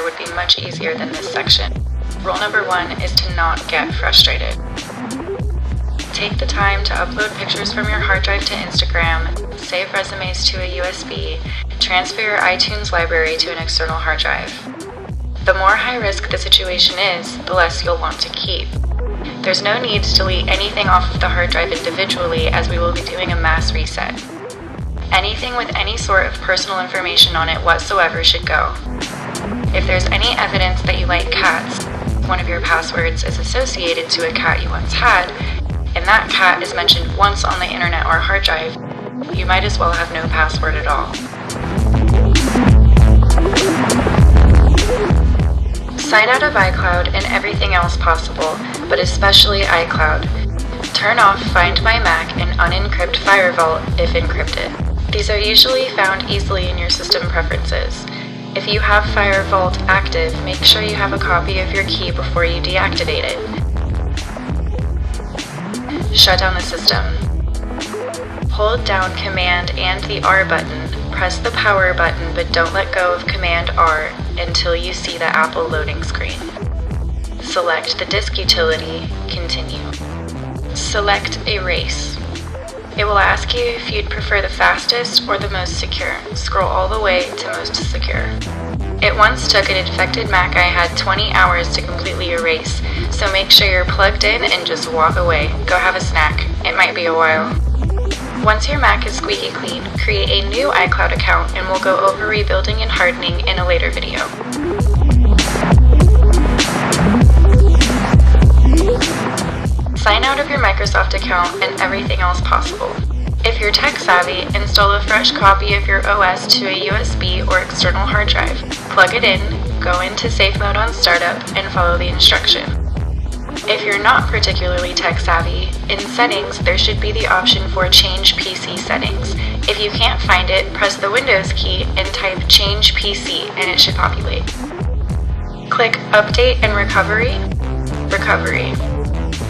would be much easier than this section. Rule number 1 is to not get frustrated. Take the time to upload pictures from your hard drive to Instagram, save resumes to a USB, transfer your iTunes library to an external hard drive. The more high risk the situation is, the less you'll want to keep. There's no need to delete anything off of the hard drive individually, as we will be doing a mass reset. Anything with any sort of personal information on it whatsoever should go. If there's any evidence that you like cats, one of your passwords is associated to a cat you once had, and that cat is mentioned once on the internet or hard drive, you might as well have no password at all. Sign out of iCloud and everything else possible, but especially iCloud. Turn off Find My Mac and unencrypt FireVault if encrypted. These are usually found easily in your system preferences. If you have FireVault active, make sure you have a copy of your key before you deactivate it. Shut down the system. Hold down Command and the R button, press the power button, but don't let go of Command R until you see the Apple loading screen. Select the disk utility, continue. Select Erase. It will ask you if you'd prefer the fastest or the most secure. Scroll all the way to most secure. It once took an infected Mac I had 20 hours to completely erase, so make sure you're plugged in and just walk away. Go have a snack. It might be a while. Once your Mac is squeaky clean, create a new iCloud account and we'll go over rebuilding and hardening in a later video. Sign out of your Microsoft account and everything else possible. If you're tech savvy, install a fresh copy of your OS to a USB or external hard drive. Plug it in, go into safe mode on startup, and follow the instruction. If you're not particularly tech savvy, in settings there should be the option for Change PC Settings. If you can't find it, press the Windows key and type Change PC and it should populate. Click Update and Recovery.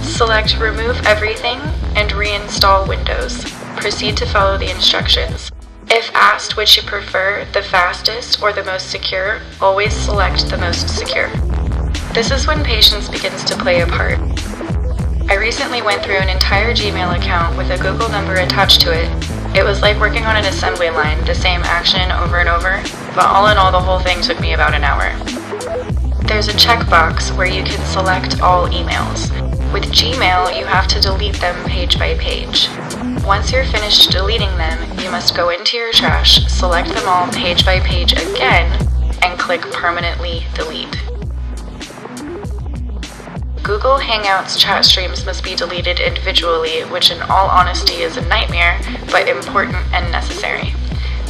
Select Remove Everything and reinstall Windows. Proceed to follow the instructions. If asked which you prefer, the fastest or the most secure, always select the most secure. This is when patience begins to play a part. I recently went through an entire Gmail account with a Google number attached to it. It was like working on an assembly line, the same action over and over, but all in all the whole thing took me about an hour. There's a checkbox where you can select all emails. With Gmail, you have to delete them page by page. Once you're finished deleting them, you must go into your trash, select them all page by page again, and click Permanently Delete. Google Hangouts chat streams must be deleted individually, which in all honesty is a nightmare, but important and necessary.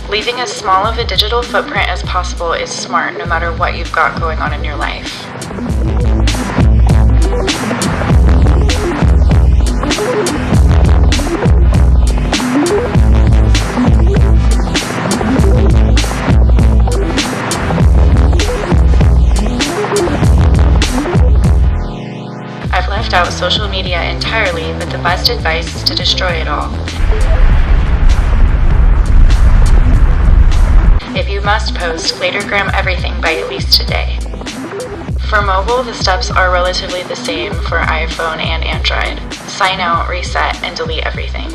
Leaving as small of a digital footprint as possible is smart no matter what you've got going on in your life. I've left out social media entirely, but the best advice is to destroy it all. If you must post, latergram everything by at least today. For mobile, the steps are relatively the same for iPhone and Android. Sign out, reset, and delete everything.